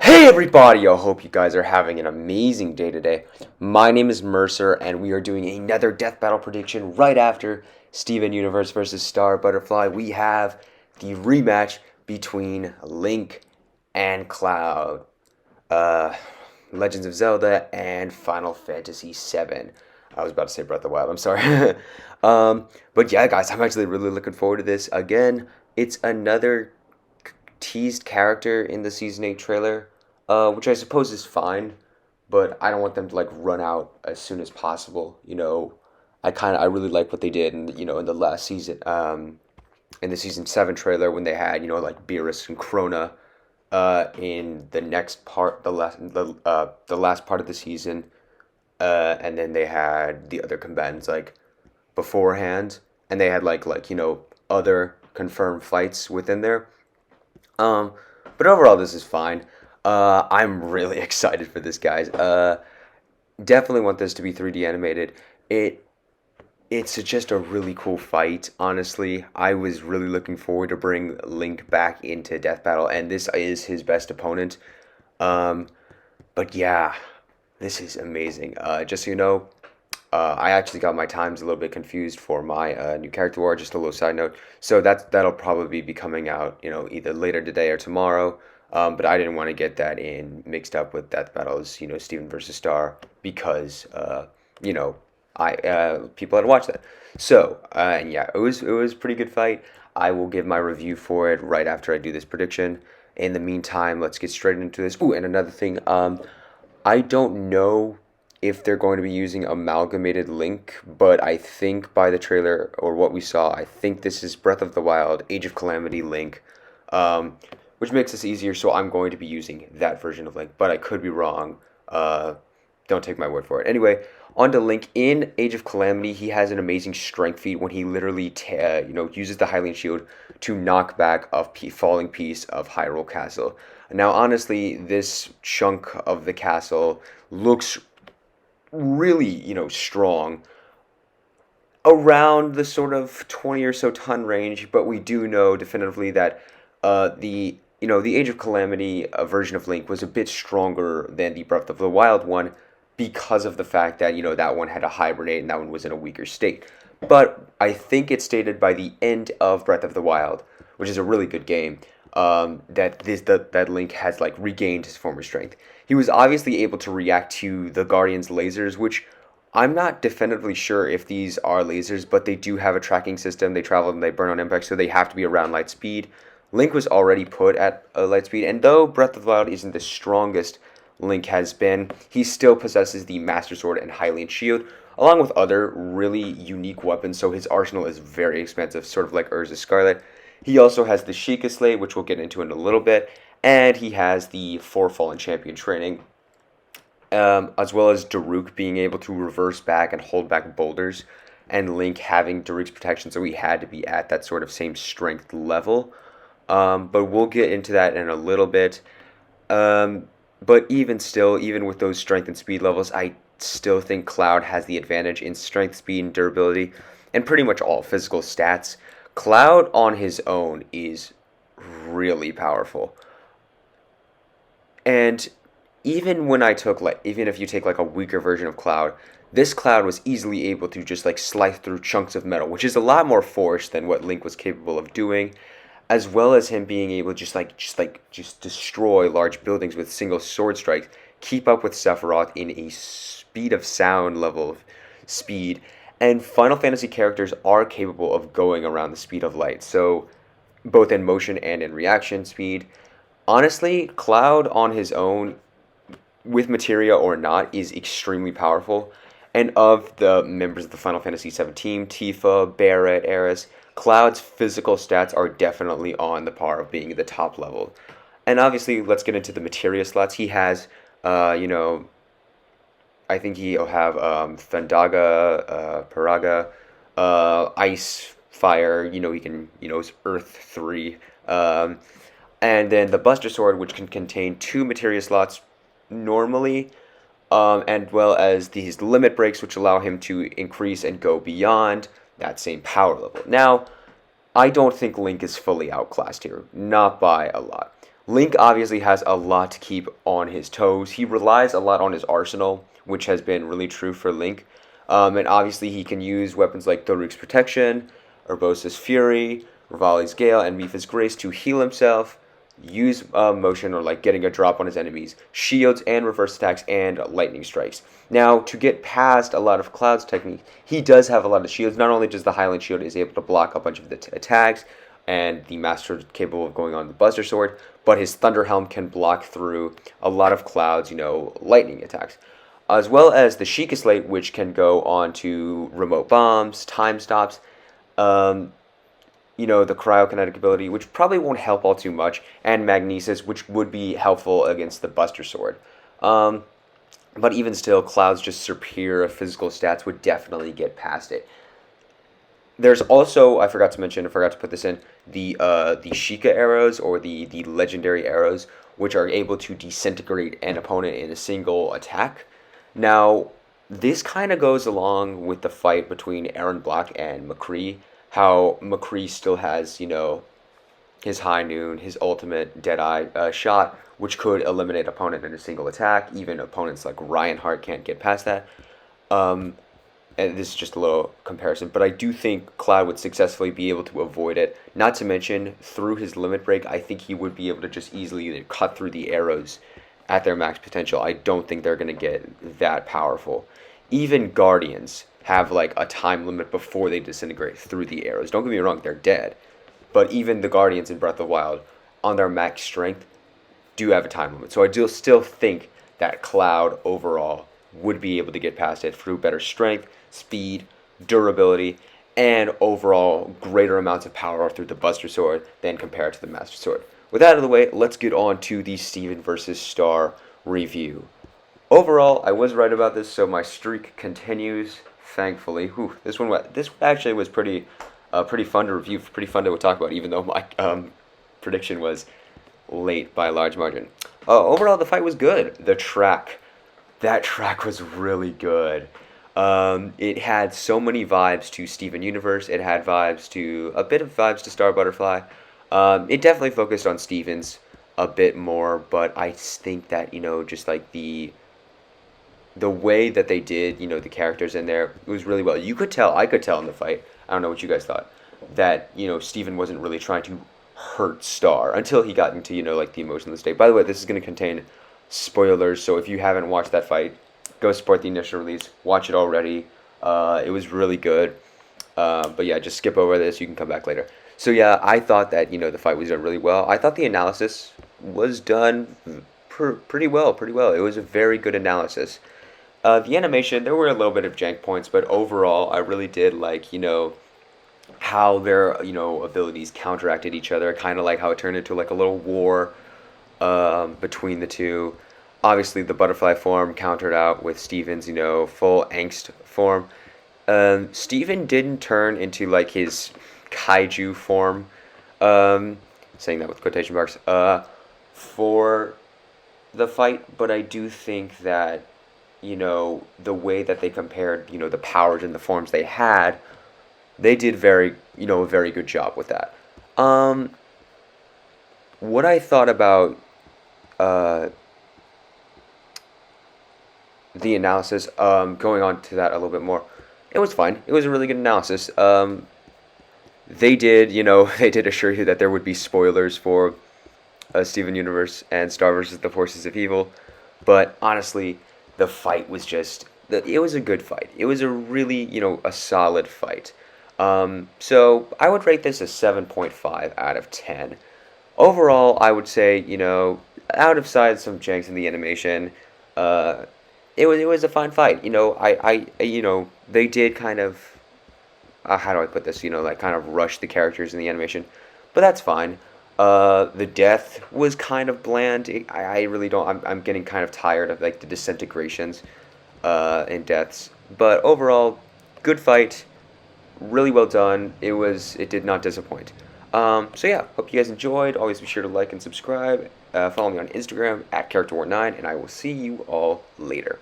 Hey everybody, I hope you guys are having an amazing day today. My name is Mercer and we are doing another death battle prediction right after Steven Universe versus Star Butterfly. We have the rematch between Link and Cloud. Uh, Legends of Zelda and Final Fantasy VII. I was about to say Breath of the Wild, I'm sorry. But yeah, guys, I'm actually really looking forward to this. Again, it's another teased character in the Season 8 trailer, which I suppose is fine, but I don't want them to like run out as soon as possible. I really like what they did in the last season, in the Season 7 trailer when they had, like Beerus and Krona in the next part, the last part of the season, and then they had the other combatants like beforehand, and they had other confirmed fights within there. Um, but overall, this is fine. I'm really excited for this, guys. Definitely want this to be 3D animated. It it's just a really cool fight. Honestly, I was really looking forward to bring Link back into Death Battle, and this is his best opponent. Um, but yeah, this is amazing. Just so you know, I actually got my times a little bit confused for my new character war. Just a little side note. So that'll probably be coming out, either later today or tomorrow. But I didn't want to get that in mixed up with Death Battles, Steven versus Star, because you know, I people had to watch that. So and yeah, it was a pretty good fight. I will give my review for it right after I do this prediction. In the meantime, let's get straight into this. Ooh, and another thing, I don't know if they're going to be using Amalgamated Link, but I think by the trailer or what we saw, I think this is Breath of the Wild, Age of Calamity Link, um, which makes this easier. So I'm going to be using that version of Link, but I could be wrong. Uh, don't take my word for it. Anyway, on to Link. In Age of Calamity, he has an amazing strength feat when he literally, uses the Hylian Shield to knock back a falling piece of Hyrule Castle. Now, honestly, this chunk of the castle looks really, strong around the sort of 20 or so ton range, but we do know definitively that the Age of Calamity version of Link was a bit stronger than the Breath of the Wild one because of the fact that, that one had a hibernate and that one was in a weaker state. But I think it's stated by the end of Breath of the Wild, which is a really good game, that Link has like regained his former strength. He was obviously able to react to the Guardian's lasers, which I'm not definitively sure if these are lasers, but they do have a tracking system. They travel and they burn on impact, so they have to be around light speed. Link was already put at a light speed, and though Breath of the Wild isn't the strongest Link has been, he still possesses the Master Sword and Hylian Shield, along with other really unique weapons, so his arsenal is very expensive, sort of like Urza Scarlet. He also has the Sheikah Slate, which we'll get into in a little bit, and he has the Four Fallen Champion training, as well as Daruk being able to reverse back and hold back boulders, and Link having Daruk's protection, so he had to be at that sort of same strength level. But we'll get into that in a little bit. Um, but even still, even with those strength and speed levels, I still think Cloud has the advantage in strength, speed, and durability, and pretty much all physical stats. Cloud on his own is really powerful. And even if you take like a weaker version of Cloud, this Cloud was easily able to just like slice through chunks of metal, which is a lot more force than what Link was capable of doing, as well as him being able to just destroy large buildings with single sword strikes, keep up with Sephiroth in a speed of sound level of speed. And Final Fantasy characters are capable of going around the speed of light, so both in motion and in reaction speed. Honestly, Cloud on his own, with materia or not, is extremely powerful. And of the members of the Final Fantasy VII team, Tifa, Barret, Aerith, Cloud's physical stats are definitely on the par of being the top level. And obviously, let's get into the materia slots. He has, uh, you know, I think he'll have Thundaga, Paraga, Ice, Fire. He can, it's Earth 3. Um, and then the Buster Sword, which can contain two materia slots normally, and well as these limit breaks, which allow him to increase and go beyond that same power level. Now, I don't think Link is fully outclassed here, not by a lot. Link obviously has a lot to keep on his toes. He relies a lot on his arsenal, which has been really true for Link. And obviously he can use weapons like Daruk's Protection, Urbosa's Fury, Rivali's Gale, and Mipha's Grace to heal himself, use motion or like getting a drop on his enemies, shields and reverse attacks, and lightning strikes. Now, to get past a lot of Cloud's technique, he does have a lot of shields. Not only does the Highland Shield is able to block a bunch of the attacks, and the Master is capable of going on the Buster Sword, but his Thunder Helm can block through a lot of Cloud's, lightning attacks. As well as the Sheikah Slate, which can go on to remote bombs, time stops, um, the cryokinetic ability, which probably won't help all too much, and Magnesis, which would be helpful against the Buster Sword. But even still, Cloud's just superior physical stats would definitely get past it. There's also, I forgot to put this in, the Sheikah arrows, or the legendary arrows, which are able to disintegrate an opponent in a single attack. Now, this kind of goes along with the fight between Aaron Black and McCree, how McCree still has, his High Noon, his ultimate Deadeye shot, which could eliminate opponent in a single attack. Even opponents like Reinhardt can't get past that. Um, and this is just a little comparison, but I do think Cloud would successfully be able to avoid it. Not to mention, through his limit break, I think he would be able to just easily cut through the arrows at their max potential. I don't think they're going to get that powerful. Even Guardians have like a time limit before they disintegrate through the arrows. Don't get me wrong, they're dead. But even the Guardians in Breath of the Wild, on their max strength, do have a time limit. So I do still think that Cloud overall would be able to get past it through better strength, speed, durability, and overall greater amounts of power through the Buster Sword than compared to the Master Sword. With that out of the way, let's get on to the Steven versus Star review. Overall, I was right about this, so my streak continues, thankfully. This actually was pretty fun to review, pretty fun to talk about, even though my prediction was late by a large margin. Overall, the fight was good. That track was really good. It had so many vibes to Steven Universe. It had a bit of vibes to Star Butterfly. It definitely focused on Steven's a bit more, but I think that, just like the way that they did, the characters in there, it was really well. I could tell in the fight, I don't know what you guys thought, that, Steven wasn't really trying to hurt Star until he got into, like the emotional state. By the way, this is going to contain spoilers, so if you haven't watched that fight, go support the initial release. Watch it already. It was really good. But yeah, just skip over this. You can come back later. So yeah, I thought that, the fight was done really well. I thought the analysis was done pretty well. It was a very good analysis. The animation, there were a little bit of jank points, but overall, I really did like, how their, abilities counteracted each other. Kind of like how it turned into like a little war between the two. Obviously, the butterfly form countered out with Steven's, full angst form. Steven didn't turn into like his kaiju form, saying that with quotation marks, for the fight, but I do think that, the way that they compared, the powers and the forms they had, they did a very good job with that. What I thought about the analysis, going on to that a little bit more, it was fine. It was a really good analysis. They did, they did assure you that there would be spoilers for Steven Universe and Star vs. the Forces of Evil, but honestly, the fight was it was a good fight. It was a really, a solid fight. So I would rate this a 7.5 out of 10. Overall, I would say, out of some janks in the animation, it was a fine fight. They did kind of, how do I put this? Like kind of rush the characters in the animation, but that's fine. The death was kind of bland. I really don't. I'm getting kind of tired of like the disintegrations, and deaths. But overall, good fight. Really well done. It did not disappoint. So yeah, hope you guys enjoyed. Always be sure to like and subscribe. Follow me on Instagram at CharacterWar9, and I will see you all later.